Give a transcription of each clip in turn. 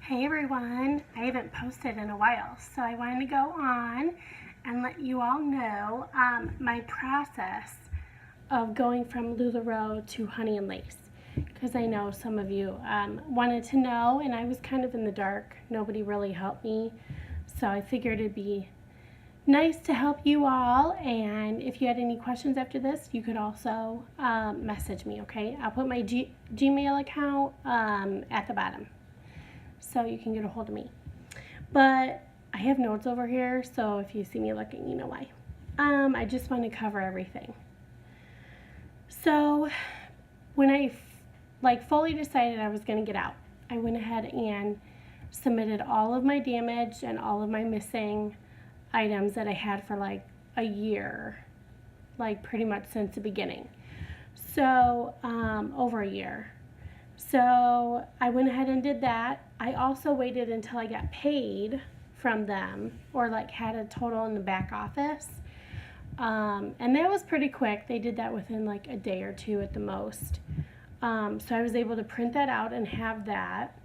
Hey everyone, I haven't posted in a while, so I wanted to go on and let you all know my process of going from LuLaRoe to Honey and Lace, because I know some of you wanted to know, and I was kind of in the dark. Nobody really helped me, so I figured it'd be nice to help you all. And if you had any questions after this, you could also message me, okay? I'll put my Gmail account at the bottom, so you can get a hold of me. But I have notes over here, so if you see me looking, you know why. I just want to cover everything. So when I fully decided I was going to get out, I went ahead and submitted all of my damage and all of my missing items that I had for like a year, like pretty much since the beginning. So over a year. So I went ahead and did that. I also waited until I got paid from them, or like had a total in the back office. And that was pretty quick. They did that within like a day or two at the most. So I was able to print that out and have that.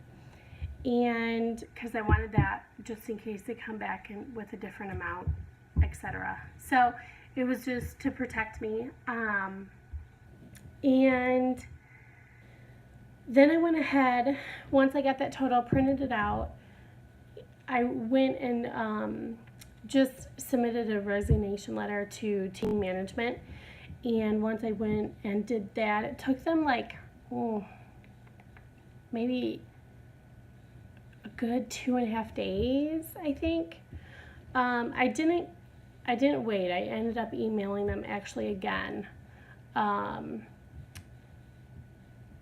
And because I wanted that just in case they come back and with a different amount, etc. So it was just to protect me. And then I went ahead, once I got that total, printed it out, I went and just submitted a resignation letter to team management. And once I went and did that, it took them like, maybe a good 2.5 days, I think. I didn't wait. I ended up emailing them actually again.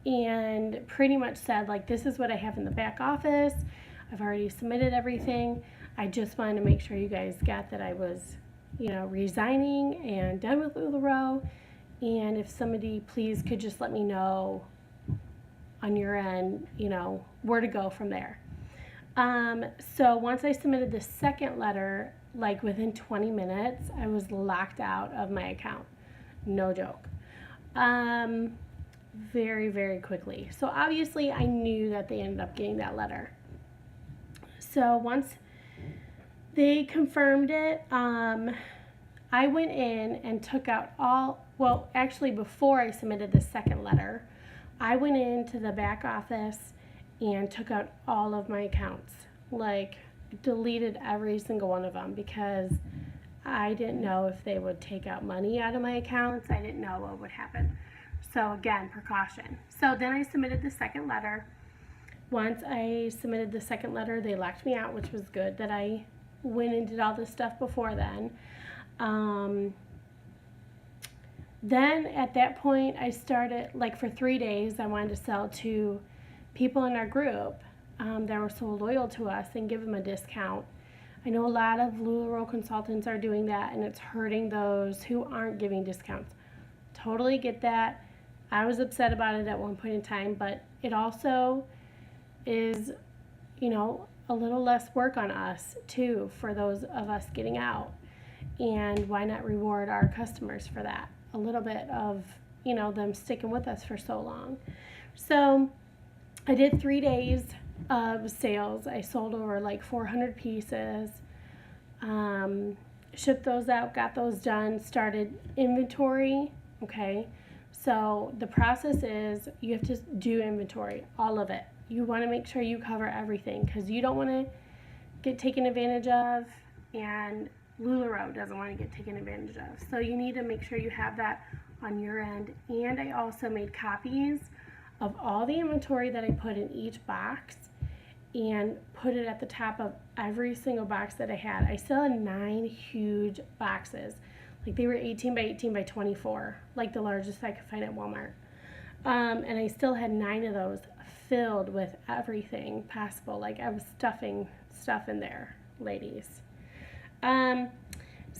And pretty much said, like, this is what I have in the back office. I've already submitted everything. I just wanted to make sure you guys got that I was, resigning and done with LuLaRoe. And if somebody please could just let me know on your end, where to go from there. So once I submitted the second letter, like within 20 minutes, I was locked out of my account. No joke. Very, very quickly. So obviously I knew that they ended up getting that letter. So once they confirmed it, I went in and took out actually before I submitted the second letter, I went into the back office and took out all of my accounts, like deleted every single one of them, because I didn't know if they would take out money out of my accounts. I didn't know what would happen. So again, precaution. So then I submitted the second letter. Once I submitted the second letter, they locked me out, which was good that I went and did all this stuff before then. Then at that point, I started, like for 3 days, I wanted to sell to people in our group that were so loyal to us and give them a discount. I know a lot of LuLaRoe consultants are doing that, and it's hurting those who aren't giving discounts. Totally get that. I was upset about it at one point in time, but it also is, a little less work on us too for those of us getting out. And why not reward our customers for that? A little bit of, them sticking with us for so long. So I did 3 days of sales. I sold over like 400 pieces, shipped those out, got those done, started inventory. Okay, so the process is you have to do inventory, all of it. You want to make sure you cover everything, because you don't want to get taken advantage of, and LuLaRoe doesn't want to get taken advantage of. So you need to make sure you have that on your end. And I also made copies of all the inventory that I put in each box and put it at the top of every single box that I had. I still had 9 huge boxes. Like they were 18 by 18 by 24, like the largest I could find at Walmart. And I still had 9 of those filled with everything possible. Like I was stuffing stuff in there, ladies.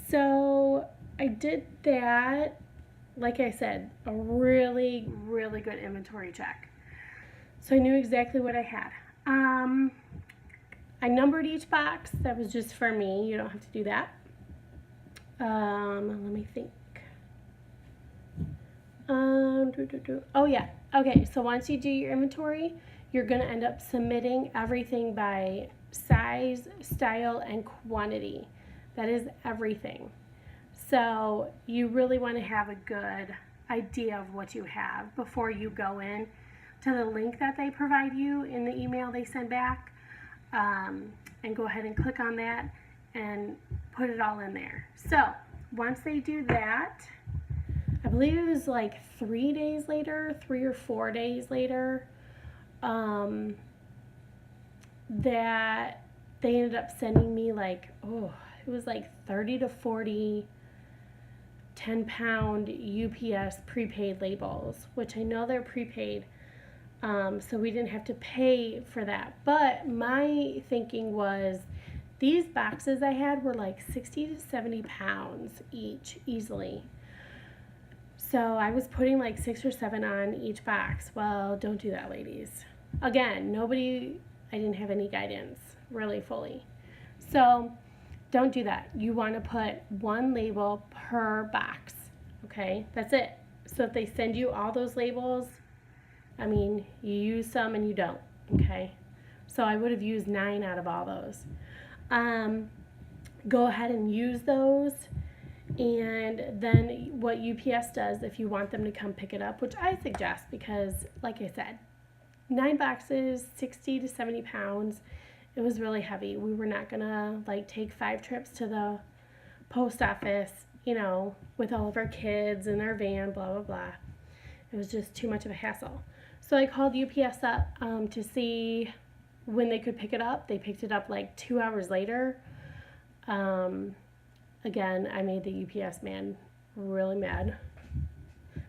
So I did that. Like I said, a really, really good inventory check. So I knew exactly what I had. I numbered each box. That was just for me. You don't have to do that. Let me think. Oh yeah. Okay, so once you do your inventory, you're going to end up submitting everything by size, style, and quantity. That is everything. So you really want to have a good idea of what you have before you go in to the link that they provide you in the email they send back, and go ahead and click on that and put it all in there. So once they do that, I believe it was like 3 days later, 3 or 4 days later, that they ended up sending me like, it was like 30 to 40 10-pound UPS prepaid labels, which I know they're prepaid, so we didn't have to pay for that. But my thinking was these boxes I had were like 60 to 70 pounds each, easily. So I was putting like 6 or 7 on each box. Well, don't do that, ladies. Again, I didn't have any guidance really fully. So don't do that. You want to put 1 label per box, okay? That's it. So if they send you all those labels, I mean, you use some and you don't, okay? So I would have used 9 out of all those. Go ahead and use those, and then what UPS does, if you want them to come pick it up, which I suggest because, like I said, 9 boxes, 60 to 70 pounds, it was really heavy. We were not gonna like take 5 trips to the post office, you know, with all of our kids in their van, blah, blah, blah. It was just too much of a hassle. So I called UPS up to see when they could pick it up. They picked it up like 2 hours later. Again, I made the UPS man really mad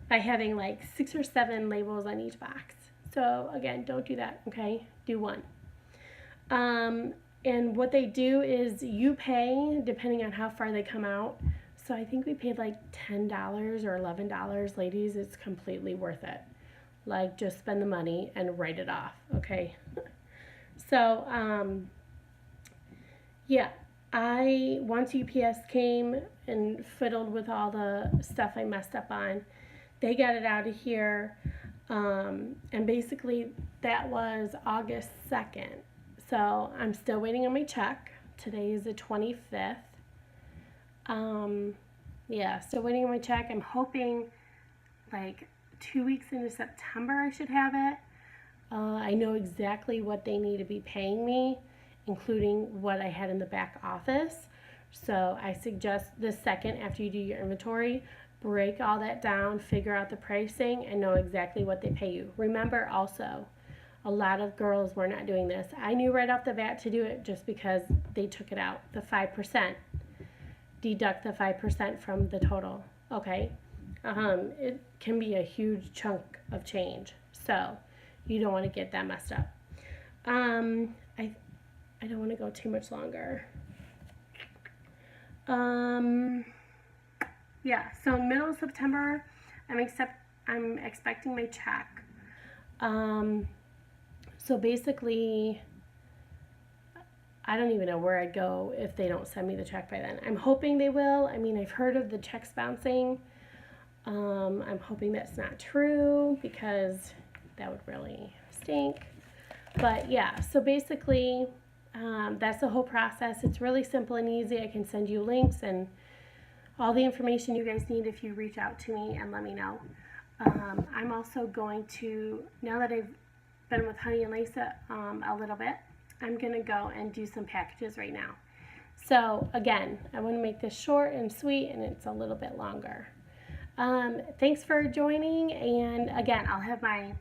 by having like 6 or 7 labels on each box. So again, don't do that, okay? Do 1. And what they do is you pay depending on how far they come out. So I think we paid like $10 or $11. Ladies, it's completely worth it. Like, just spend the money and write it off, okay? So, yeah, once UPS came and fiddled with all the stuff I messed up on, they got it out of here, and basically that was August 2nd. So I'm still waiting on my check. Today is the 25th. Yeah, still waiting on my check. I'm hoping like 2 weeks into September I should have it. I know exactly what they need to be paying me, including what I had in the back office. So I suggest the second after you do your inventory, break all that down, figure out the pricing, and know exactly what they pay you. Remember also, a lot of girls were not doing this. I knew right off the bat to do it just because they took it out, the 5%. Deduct the 5% from the total, okay? It can be a huge chunk of change, so you don't want to get that messed up. I don't want to go too much longer. Yeah, so middle of September, I'm expecting my check. So basically, I don't even know where I'd go if they don't send me the check by then. I'm hoping they will. I mean, I've heard of the checks bouncing. I'm hoping that's not true because that would really stink. But yeah, so basically, that's the whole process. It's really simple and easy. I can send you links and all the information you guys need if you reach out to me and let me know. I'm also going to, now that I've been with Honey and Lisa a little bit, I'm going to go and do some packages right now. So again, I want to make this short and sweet, and it's a little bit longer. Thanks for joining, and again, I'll have my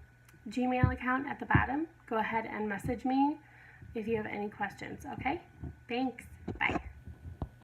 Gmail account at the bottom. Go ahead and message me if you have any questions, okay? Thanks. Bye.